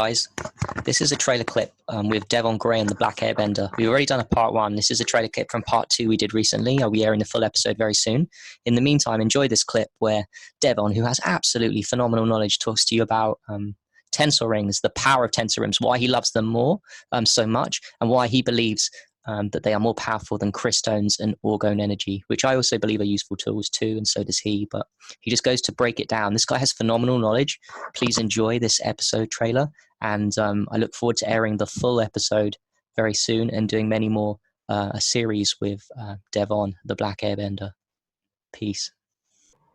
guys. This is a trailer clip with Devon Gray and the Black Airbender. We've already done a part 1. This is a trailer clip from part 2 we did recently. I'll be airing the full episode very soon. In the meantime, enjoy this clip where Devon, who has absolutely phenomenal knowledge, talks to you about tensor rings, the power of tensor rings, why he loves them more so much, and why he believes that they are more powerful than crystals and orgone energy, which I also believe are useful tools too, and so does he. But he just goes to break it down. This guy has phenomenal knowledge. Please enjoy this episode trailer, and I look forward to airing the full episode very soon and doing many more, a series with Devon, the Black Airbender. Peace.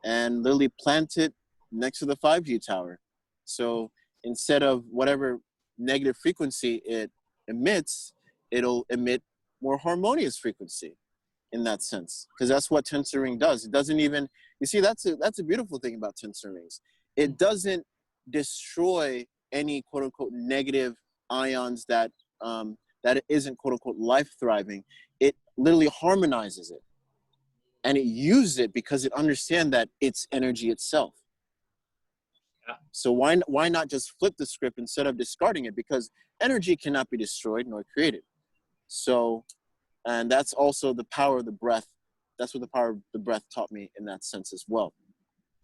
And literally plant it next to the 5G tower. So instead of whatever negative frequency it emits, it'll emit more harmonious frequency in that sense, because that's what tensor ring does. It doesn't even, you see, that's a beautiful thing about tensor rings. It doesn't destroy any quote unquote negative ions that that isn't quote unquote life thriving. It literally harmonizes it, and it uses it because it understands that it's energy itself. So why not just flip the script instead of discarding it? Because energy cannot be destroyed nor created. So, and that's also the power of the breath. That's what the power of the breath taught me in that sense as well.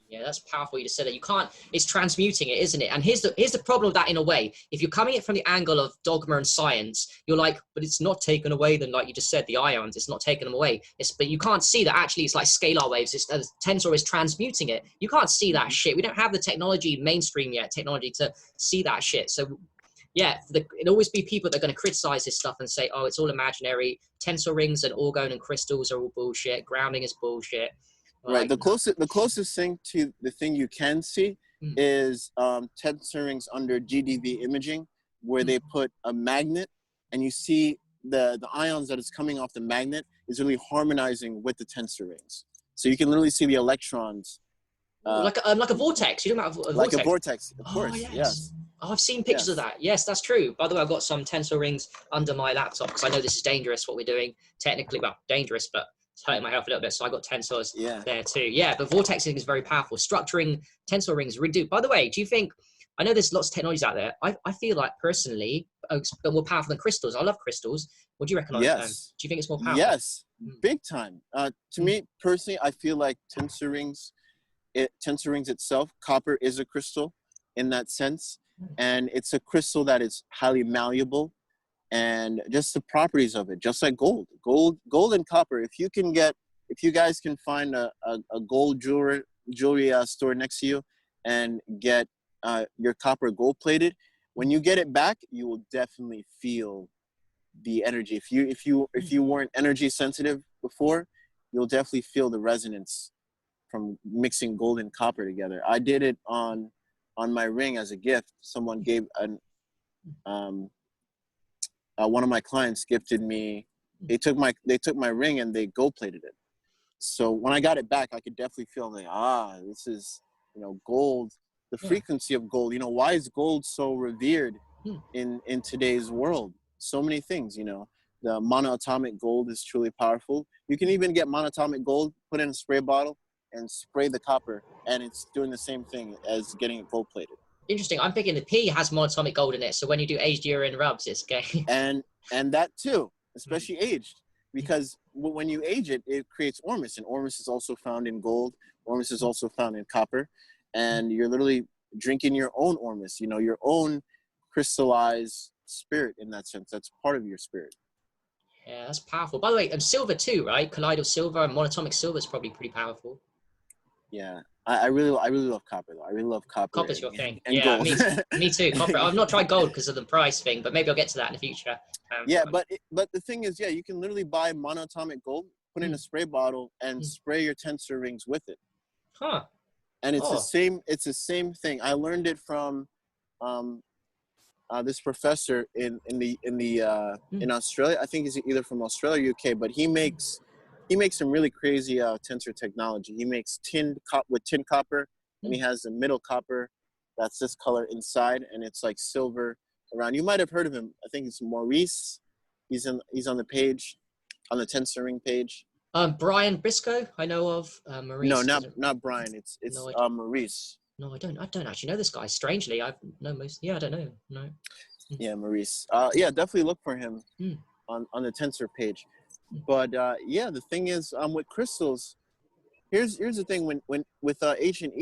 Yeah, that's powerful. You just said that. You can't, it's transmuting it, isn't it? And here's the problem with that in a way. If you're coming at it from the angle of dogma and science, you're like, but it's not taken away then, like you just said, the ions, it's not taking them away. But you can't see that actually it's like scalar waves. Tensor is transmuting it. You can't see that shit. We don't have the technology mainstream yet, technology to see that shit. So yeah, it'll always be people that are going to criticize this stuff and say, oh, it's all imaginary. Tensor rings and orgone and crystals are all bullshit. Grounding is bullshit. Right. The closest thing to the thing you can see is tensor rings under GDV imaging, where they put a magnet, and you see the ions that is coming off the magnet is really harmonizing with the tensor rings. So you can literally see the electrons. Like a vortex. You don't have a vortex. Like a vortex, of course. Yes. Yes. Oh, I've seen pictures of that. Yes, that's true. By the way, I've got some tensor rings under my laptop because I know this is dangerous, what we're doing. Technically, well, dangerous, but it's hurting my health a little bit. So I got tensors there too. Yeah, but vortexing is very powerful. Structuring tensor rings really do. By the way, do you think, I know there's lots of technologies out there. I feel like personally, they're more powerful than crystals. I love crystals. What do you reckon on them? Do you think it's more powerful? Yes, big time. To me personally, I feel like tensor rings itself, copper is a crystal in that sense. And it's a crystal that is highly malleable, and just the properties of it, just like gold and copper. If you guys can find a gold jewelry store next to you and get your copper gold plated, when you get it back, you will definitely feel the energy. If you weren't energy sensitive before, you'll definitely feel the resonance from mixing gold and copper together. I did it on my ring as a gift. Someone gave one of my clients gifted me. They took my ring and they gold plated it. So when I got it back, I could definitely feel like, this is, gold, the frequency of gold. Why is gold so revered in today's world? So many things, the monoatomic gold is truly powerful. You can even get monoatomic gold, put in a spray bottle and spray the copper, and it's doing the same thing as getting it gold plated. Interesting. I'm thinking the P has monatomic gold in it, so when you do aged urine rubs, it's gay. And that too, especially aged, because when you age it, it creates ormus, and ormus is also found in gold. Ormus is also found in copper, and you're literally drinking your own ormus, your own crystallized spirit in that sense. That's part of your spirit. Yeah, that's powerful. By the way, silver too, right? Colloidal silver and monatomic silver is probably pretty powerful. Yeah, I really love copper though. I really love copper. Copper's your thing. And yeah, gold. me too. Copper. I've not tried gold because of the price thing, but maybe I'll get to that in the future. But the thing is, you can literally buy monatomic gold, put in a spray bottle, and spray your tensor rings with it. Huh. And it's the same. It's the same thing. I learned it from this professor in Australia. I think he's either from Australia or UK, but he makes some really crazy tensor technology. He makes tin copper, and he has a middle copper that's this color inside, and it's like silver around. You might have heard of him. I think it's Maurice. He's on the page, on the tensor ring page. Brian Briscoe, I know of. Maurice. No, not Brian. It's Maurice. No, I don't. I don't actually know this guy. Strangely, I know most. Yeah, I don't know. No. Yeah, Maurice. Yeah, definitely look for him Mm. on the Tensor page. Mm. But yeah, the thing is, with crystals, here's the thing. When with ancient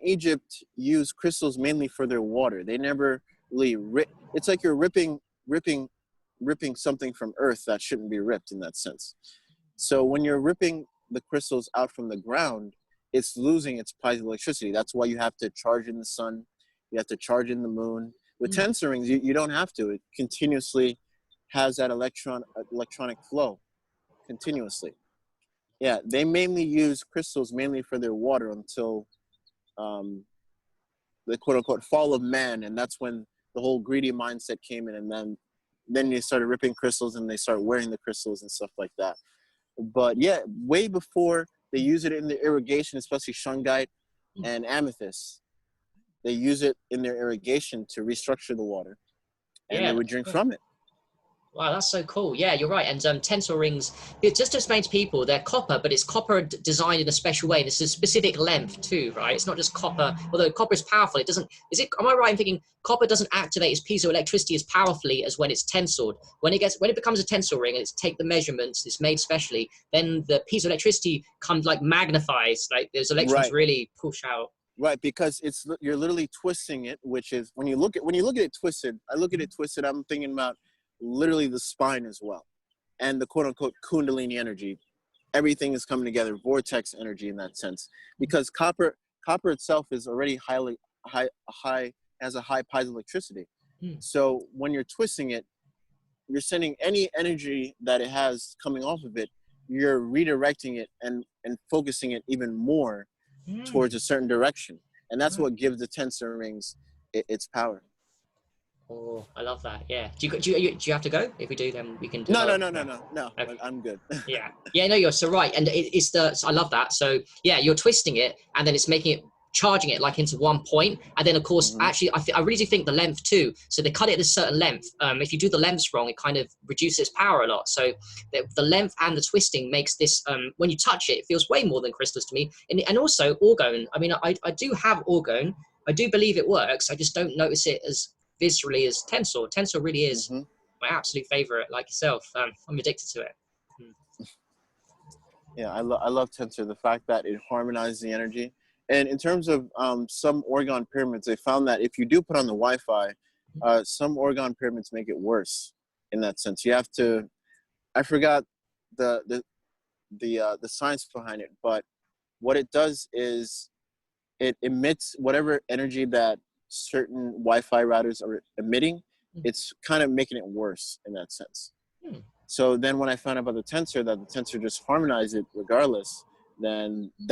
Egypt used crystals mainly for their water. They never really it's like you're ripping something from earth that shouldn't be ripped in that sense. So when you're ripping the crystals out from the ground, it's losing its piezoelectricity. That's why you have to charge in the sun. You have to charge in the moon. With Mm. tensor rings, you don't have to. It continuously has that electronic flow continuously. Yeah, they mainly use crystals mainly for their water until um, the quote unquote fall of man, and that's when the whole greedy mindset came in, and then they started ripping crystals and they start wearing the crystals and stuff like that. But yeah, way before they use it in the irrigation, especially shungite and amethyst, they use it in their irrigation to restructure the water, and they Yeah. would drink from it. Wow, that's so cool. Yeah, you're right. And tensor rings, just to explain to people, they're copper, but it's copper designed in a special way. There's a specific length too, right? It's not just copper, although copper is powerful. It doesn't, am I right in thinking copper doesn't activate its piezoelectricity as powerfully as when it's tensored? When it becomes a tensor ring and it's take the measurements, it's made specially, then the piezoelectricity comes like magnifies, like those electrons Right. really push out. Right, because you're literally twisting it, which is when you look at it twisted. I look at it twisted. I'm thinking about literally the spine as well, and the quote unquote kundalini energy. Everything is coming together, vortex energy in that sense. Because copper itself is already high has a high piezoelectricity. So when you're twisting it, you're sending any energy that it has coming off of it. You're redirecting it and focusing it even more towards a certain direction, and that's what gives the tensor rings its power. Oh, I love that. Yeah. Do you have to go? If we do, then we can do No, another. Okay. I'm good. Yeah, no, you're so right. And it's I love that. So yeah, you're twisting it and then it's making it, charging it like into one point. And then of course, actually, I really do think the length too. So they cut it at a certain length. If you do the lengths wrong, it kind of reduces its power a lot. So the length and the twisting makes this, when you touch it, it feels way more than crystals to me. And also orgone. I mean, I do have orgone. I do believe it works. I just don't notice it as viscerally as Tensor. Tensor really is my absolute favorite, like yourself. I'm addicted to it. Yeah, I love tensor. The fact that it harmonizes the energy, and in terms of some orgone pyramids, they found that if you do put on the Wi-Fi, some orgone pyramids make it worse. In that sense, you have to. I forgot the science behind it, but what it does is it emits whatever energy that certain Wi-Fi routers are emitting. It's kind of making it worse in that sense. So then when I found out about the tensor, that the tensor just harmonized it regardless, then that